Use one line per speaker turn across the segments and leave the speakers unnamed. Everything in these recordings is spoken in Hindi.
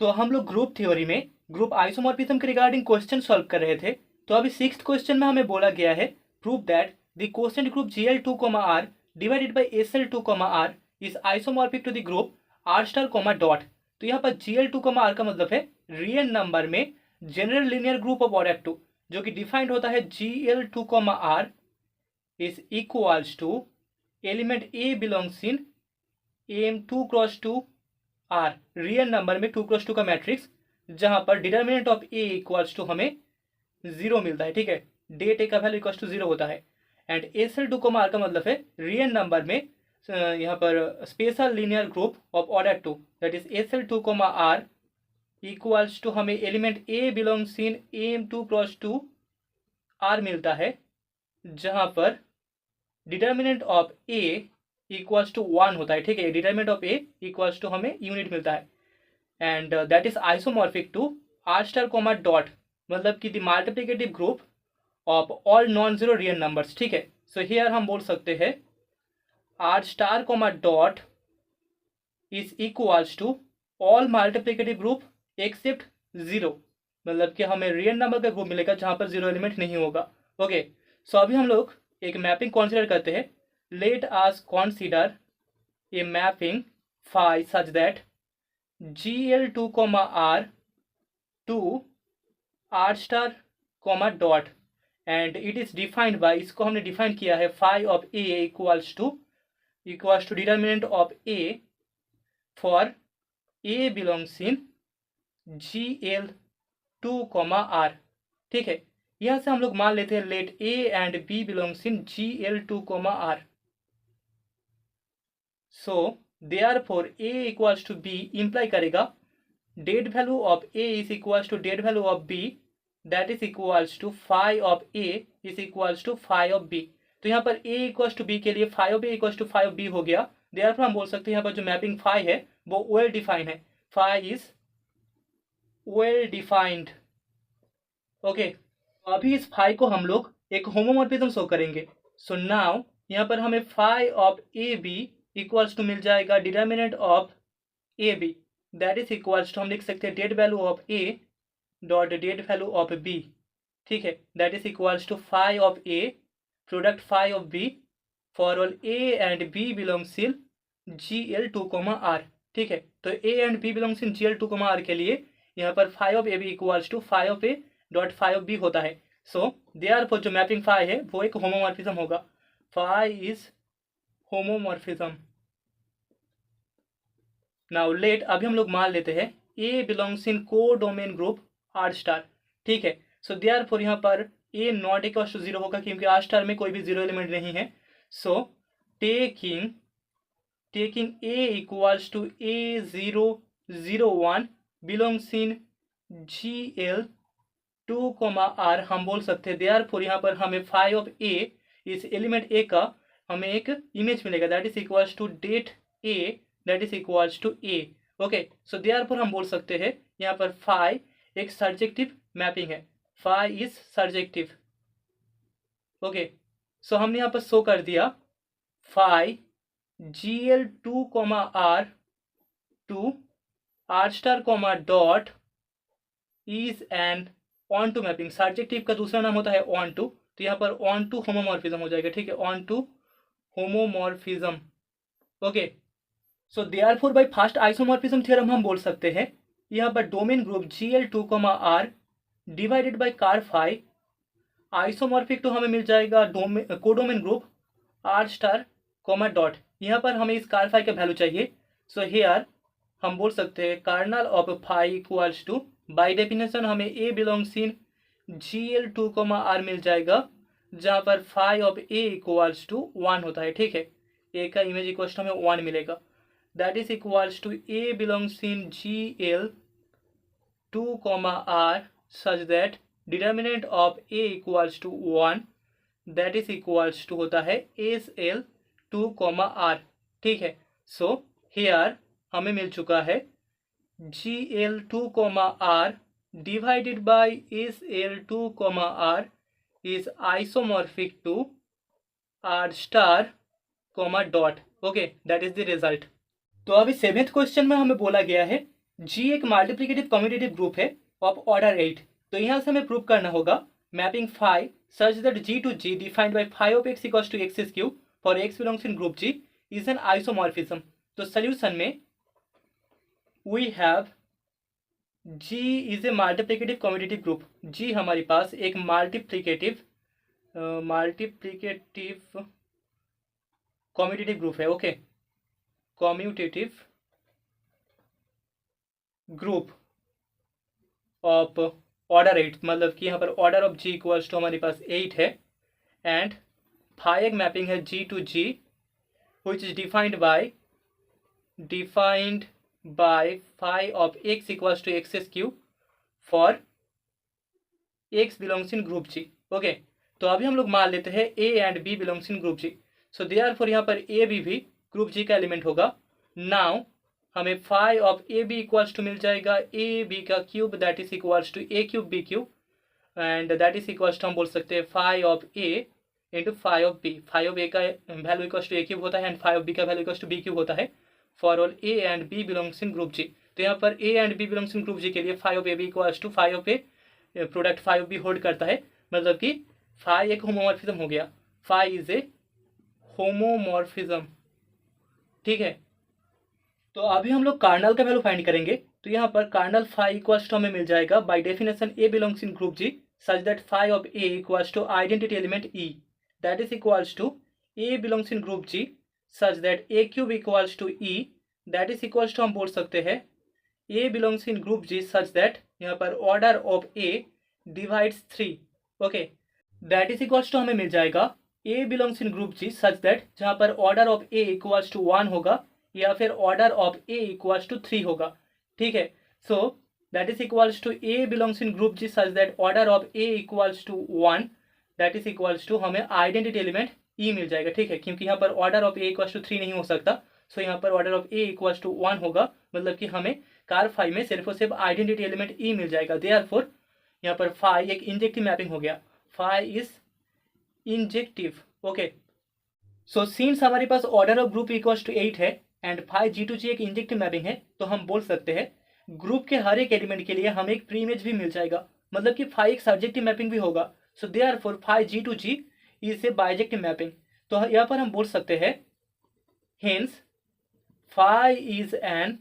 तो हम लोग ग्रुप थ्योरी में ग्रुप आइसोमॉर्फिज्म के रिगार्डिंग क्वेश्चन सॉल्व कर रहे थे। तो अभी 6th क्वेश्चन में हमें बोला गया है prove that the quotient group Gl2, divided by Sl2, is isomorphic to the group R*, dot. तो यहाँ पर Gl2, का मतलब है रियल नंबर में general linear group of order 2, जो कि डिफाइंड होता है Gl2, is equals to element A belongs in AM2 cross 2 R, real number में 2 क्रॉस 2 का मैट्रिक्स, जहां पर determinant of A equals to हमें 0 मिलता है। ठीक है, डेट A का वैल्यू इक्वल्स टू 0 होता है। एंड Sl2, R का मतलब है रियल नंबर में यहाँ पर special linear group of order 2, that is Sl2, R equals to हमें element A belongs in AM2 cross 2 R मिलता है, जहां पर determinant of A equals to 1 होता है। ठीक है, determinant of A equals to हमें यूनिट मिलता है। And that is isomorphic to R*, dot, मतलब कि the multiplicative group of all non zero real numbers. ठीक है, सो हियर हम बोल सकते हैं R*, dot is equals to all multiplicative group except 0, मतलब कि हमें रियल नंबर का ग्रुप मिलेगा जहां पर 0 एलिमेंट नहीं होगा। ओके, सो अभी हम लोग एक मैपिंग कंसीडर करते हैं। Let us consider a mapping phi such that Gl2, R to R*, dot, and it is defined by, इसको हमने डिफाइन किया है phi of A equals to determinant of A for A belongs in Gl2, R। ठीक है, यहां से हम लोग मान लेते हैं let A and B belongs in Gl2, R। So therefore A equals to B imply करेगा det value of A is equals to det value of B, that is equals to phi of A is equals to phi of B। तो यहाँ पर A इक्वल्स टू B के लिए phi of A equals to phi of B हो गया। देयरफॉर हम बोल सकते हैं यहाँ पर जो मैपिंग phi है वो वेल डिफाइंड है। phi is well defined. Okay, अभी इस phi को हम लोग एक होमोमॉर्फिज्म शो करेंगे। सो नाउ यहाँ पर हमें phi of AB equals to मिल जाएगा determinant of AB, that is equals to हम लिख सकते हैं det value of A dot det value of B। ठीक है, that is equals to phi of A product phi of B for all A and B belongs in Gl2, R। ठीक है, तो A and B belongs in Gl2, R के लिए यहाँ पर phi of AB equals to phi of A dot phi of B होता है। सो देयरफॉर जो मैपिंग phi है वो एक होमोमॉर्फिज्म होगा। phi is homomorphism. Now let, अभी हम लोग मान लेते हैं A बिलोंग्स इन को डोमेन ग्रुप R*। ठीक है, सो देयरफॉर यहाँ पर A नॉट इक्वल टू 0 होगा क्योंकि R* में कोई भी 0 एलिमेंट नहीं है। So taking A equals to A0, 0, 1 belongs in Gl2, R, हम बोल सकते हैं देयरफॉर यहाँ पर हमें phi ऑफ A, इस एलिमेंट A का हमें एक इमेज मिलेगा, that is equals to det A, that is equals to A। Okay, so therefore हम बोल सकते हैं यहाँ पर phi एक सर्जेक्टिव मैपिंग है। phi is surjective. Okay, so हमने यहाँ पर शो कर दिया phi Gl2, R to R*, dot is an onto mapping. Surjective का दूसरा नाम होता है ऑन टू, तो यहाँ पर ऑन टू होमोमॉर्फिज्म हो जाएगा। ठीक है, onto homomorphism. Okay, so therefore by first isomorphism theorem हम बोल सकते हैं यहाँ पर domain group Gl2, R divided by ker phi isomorphic to हमें मिल जाएगा कोडोमेन ग्रुप R*, डॉट। यहाँ पर हमें इस कार phi का वैल्यू चाहिए। सो हियर हम बोल सकते हैं kernel of phi equals to, by definition हमें A belongs in Gl2, R मिल जाएगा, जहाँ पर phi of A equals to 1 होता है। ठीक है, A का इमेज इक्वल्स टू हमें 1 मिलेगा, that is equals to A belongs in Gl2, R such that determinant of A equals to 1, that is equals to होता है Sl2, R। ठीक है, सो हियर हमें मिल चुका है Gl2, R divided by Sl2, R is isomorphic to R*, dot. Okay, that is the result. तो अभी 7th क्वेश्चन में हमें बोला गया है जी एक मल्टीप्लिकेटिव कम्यूटेटिव ग्रुप है ऑफ ऑर्डर 8। तो यहाँ से हमें प्रूव करना होगा mapping phi such that G to G defined by phi of x equals to x cube for x belongs in group G is an isomorphism. तो सोल्यूशन में we have G is a multiplicative commutative group. G हमारे पास एक मल्टीप्लिकेटिव कम्यूटेटिव ग्रुप है। Okay, commutative group of order 8, मतलब कि यहाँ पर order of G equals to हमारे पास 8 है एंड फाई एक मैपिंग है G to G which is defined by phi of x equals to x cube for x belongs in group G. Okay, तो अभी हम लोग मान लेते हैं A and B belongs in group G. So therefore यहाँ पर ए बी भी ग्रुप जी का एलिमेंट होगा। नाउ हमें phi of A B equals to मिल जाएगा ए बी का cube that is equals to A cube B cube and that is equals to हम बोल सकते हैं phi of A into phi of B. Phi of A का value equals to A cube होता है एंड फाई ऑफ बी का value equals to B cube होता है for all A and B belongs in group G. तो यहाँ पर A and B belongs in group G के लिए phi of A B equals to phi of A product phi of B hold करता है, मतलब कि फाई एक होमोमॉर्फिज्म हो गया। फाई इज ए होमोमॉर्फिज्म, ठीक है। तो अभी हम लोग कार्नल का वैल्यू फाइंड करेंगे। तो यहाँ पर कार्नल फाई इक्वल्स टू हमें मिल जाएगा by definition A belongs in group G such that phi of A equals to identity element e that is equals to A belongs in group G such that A cube equals to e that is equals to हम बोल सकते हैं A belongs in group G such that यहाँ पर order of A divides 3। Okay, that is equals to हमें मिल जाएगा A belongs in group G such that जहाँ पर order of A equals to 1 होगा या फिर order of A equals to 3 होगा, ठीक है। So that is equals to A belongs in group G such that order of A equals to 1 that is equals to हमें आइडेंटिटी एलिमेंट ई मिल जाएगा, ठीक है। क्योंकि यहाँ पर order of A equals to 3 नहीं हो सकता, सो यहाँ पर order of A equals to 1 होगा, मतलब कि हमें कार फाई में सिर्फ और सिर्फ आइडेंटिटी एलिमेंट ई मिल जाएगा। देयरफॉर यहाँ पर फाई एक इंजेक्टिव मैपिंग हो गया, phi is injective. Okay, so since हमारे पास order of group equals to 8 है and phi G to G एक इंजेक्टिव मैपिंग है, तो हम बोल सकते हैं ग्रुप के हर एक एलिमेंट के लिए हमें एक प्री इमेज भी मिल जाएगा, मतलब कि फाई एक सब्जेक्टिव मैपिंग भी होगा। So therefore phi G to G is a bijective mapping. तो यहाँ पर हम बोल सकते हैं hence phi is an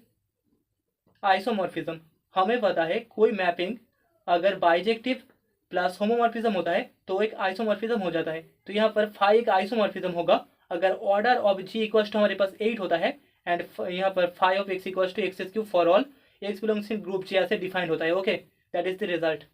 isomorphism. हमें पता है कोई मैपिंग अगर बाइजेक्टिव प्लस होमोमॉर्फिज्म होता है तो एक आइसोमॉर्फिज्म हो जाता है। तो यहाँ पर फाई एक आइसोमॉर्फिज्म होगा अगर order of G equals to हमारे पास 8 होता है एंड यहाँ पर phi of x equals to x cube for all x belongs in group G ऐसे डिफाइंड होता है। Okay, that is the result.